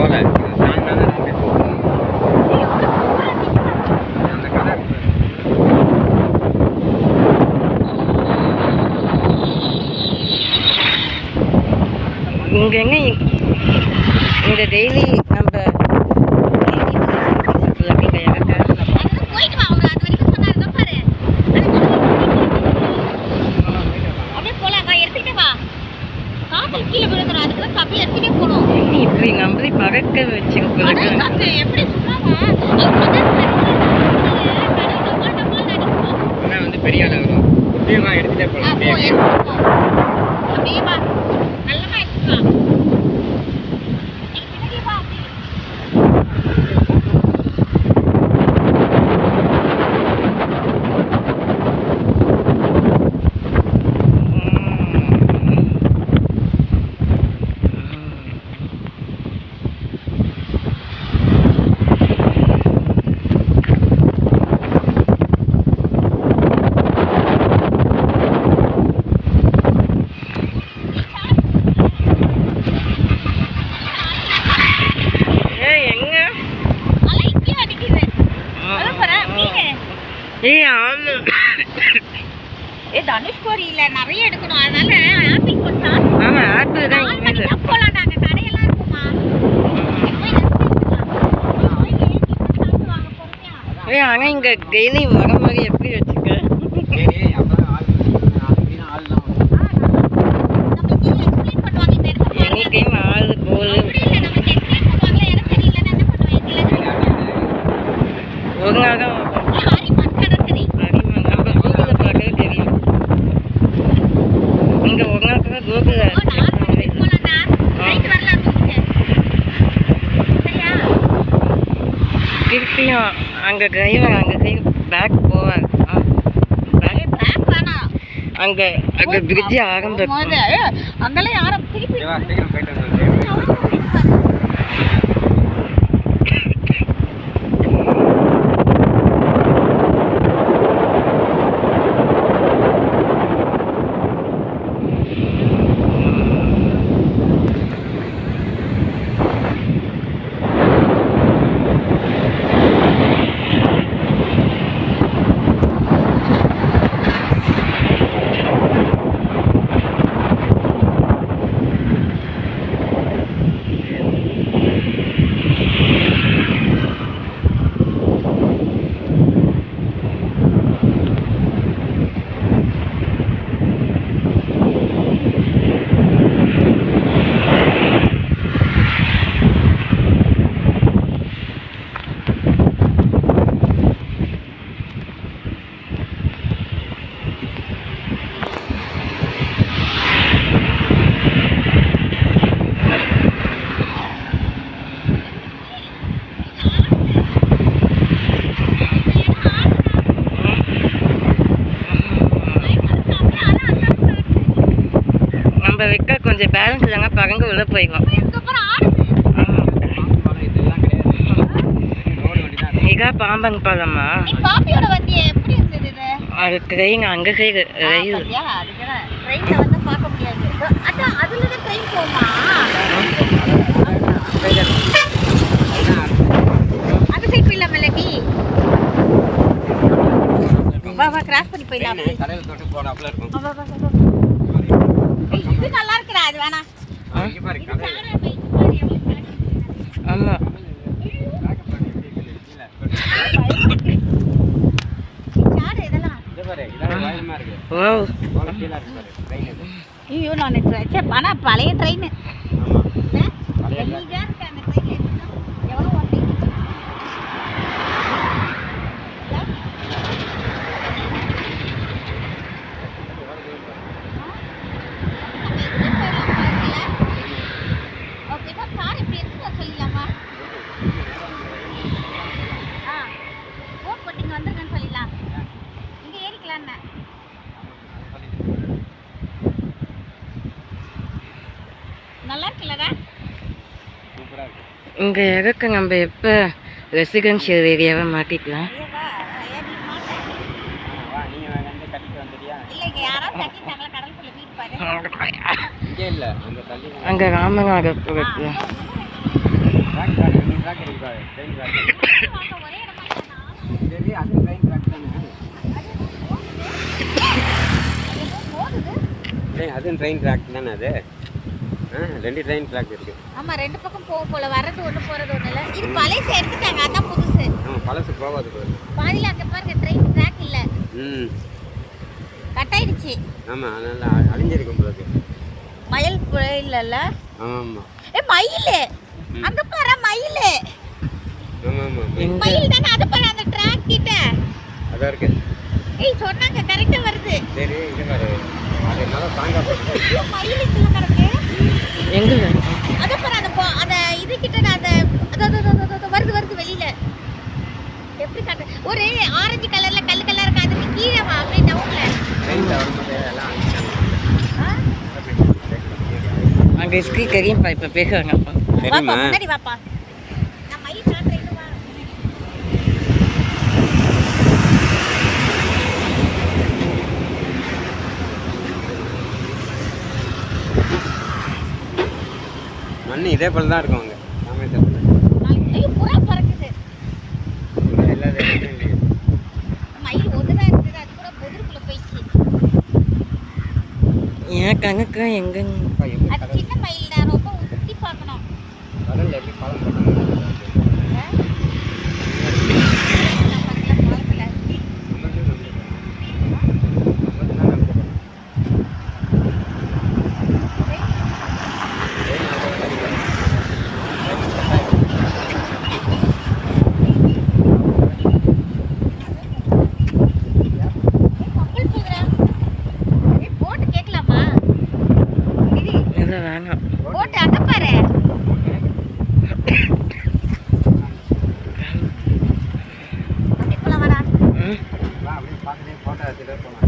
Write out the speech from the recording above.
போகல. அந்த கடை இங்கே எங்கே இங்கே டெய்லி நம்ம இப்படி நம்மளே பறக்க வச்சுக்க வந்து பெரிய ஆள் வரும். முக்கியமாக எடுத்துகிட்டே போகலாம். தனுஷ்கோடியில நிறைய எடுக்கணும், அதனால ஆப்பிள் போட்டா ஆப்பிள் தான் போலாம். நாங்க கடையெல்லாம் இருக்குமா ஆனா இங்க டெய்லி வர மாதிரி எப்படி வச்சுக்க எனி டைம் ஆள் போல் ஒழுங்காக திருப்பியும் அங்கே டிரைவர் அங்கே பேக் போவார். அங்கே அங்கே பிரிட்ஜ் ஆரம்பிக்கும். அங்கெல்லாம் யாரும் திருப்பி வைக்க கொஞ்சம் பேலன்ஸ் இல்லைங்க பறந்து உள்ள போயிடும். இதான் பாம்பங்க பாலம்மா. அது ட்ரெயின் அங்கே சைடு ரயில். கிராஸ் பண்ணி போயிடலாம். இது நல்லா இருக்குடா, அது வேணாம். ஆமா ஐயோ நான் ஆனால் பழைய ட்ரெயின் நல்லா இருக்குல்லடா. இங்க எதுக்கு நம்ம எப்ப ரெசிடென்ஷியல் ஏரியாவை மாத்திக்கலாம்? அங்க ராமநாதபுரத்துல ட்ராக் ட்ராக் ரெண்டு ட்ராக் இருக்கு பாரு ட்ரெயின் ட்ராக் வாங்க, ஒரே இடமா இல்லைனா? சரி அது ட்ரெயின் ட்ராக் தானே ஏதோ போகுது. டேய் அதுவும் ட்ரெயின் ட்ராக் தானே அது ரெண்டு ட்ரெயின் ட்ராக் இருக்கு ஆமா, ரெண்டு பக்கம் போக போல, வர்றது ஒண்ணு போறது ஒண்ணு இல்ல. இது பழைசு எடுத்துட்டாங்க, அதான் புதுசு. பழசு போகாது பாரு பாதியில அங்க பாருங்க ட்ரெயின் ட்ராக் இல்ல, கட் ஆயிடுச்சு. ஆமாம் அதனால அழிஞ்சிருக்கும் உங்களுக்கு மயில் இல்லல்ல. ஆமாம் மயில் அங்க பாரு, மயில் ஆமாம் ஆமாம் மயில் தானே, அது பாரு அந்த ட்ராக் கிட்ட. அதான் இருக்கு சொன்னாங்க கரெக்டா வருது. சரி இது பாரு அது நல்லா தாங்கா போட்டு மயில் இதுல கிடக்கு. எங்க அத பாரு அந்த இது கிட்ட அந்த வருது வெளியில. எப்படி காட்டு, ஒரு ஆரஞ்சு கலர்ல கல்லு கல்லா இருக்கு, அதுக்கு கீழே வா அப்படியே டவுன்ல. ட்ரெயினில் வரும்போது எல்லாம் அங்கே ஸ்பீக்கரையும் இப்போ பேசுகிறாங்க அப்பா வாப்பா தெரியுமா முன்னாடி வாப்பா. நான் மயில் காட்டுறேன், வா. மண் இதே போல தான் இருக்கும் அங்கே ராமேஸ்வரத்தில் ஐயோ புறா பறக்குது. எல்லா இடத்துலையும் இல்லையே மயில் ஒதுதான் இருக்குது, அது கூட பொதுருக்குள்ள போயிடுச்சு. ஏன் கணக்கு எங்கன்னு அப்பா எப்படி அது சின்ன மயில் தான், ரொம்ப உத்தி பார்க்கணும். கடலில் எப்படி பாலம் போட்டாங்க பாலத்துல கப்பல் போகுதுடா. போட்டு கேட்கலாமா? இது இல்லை வேணாம் போட்டு அங்க பாரு. அப்படி போலாம் வாடா. ம் அப்படியே பார்த்துட்டே போட்டோ எடுத்துகிட்டே போகலாம்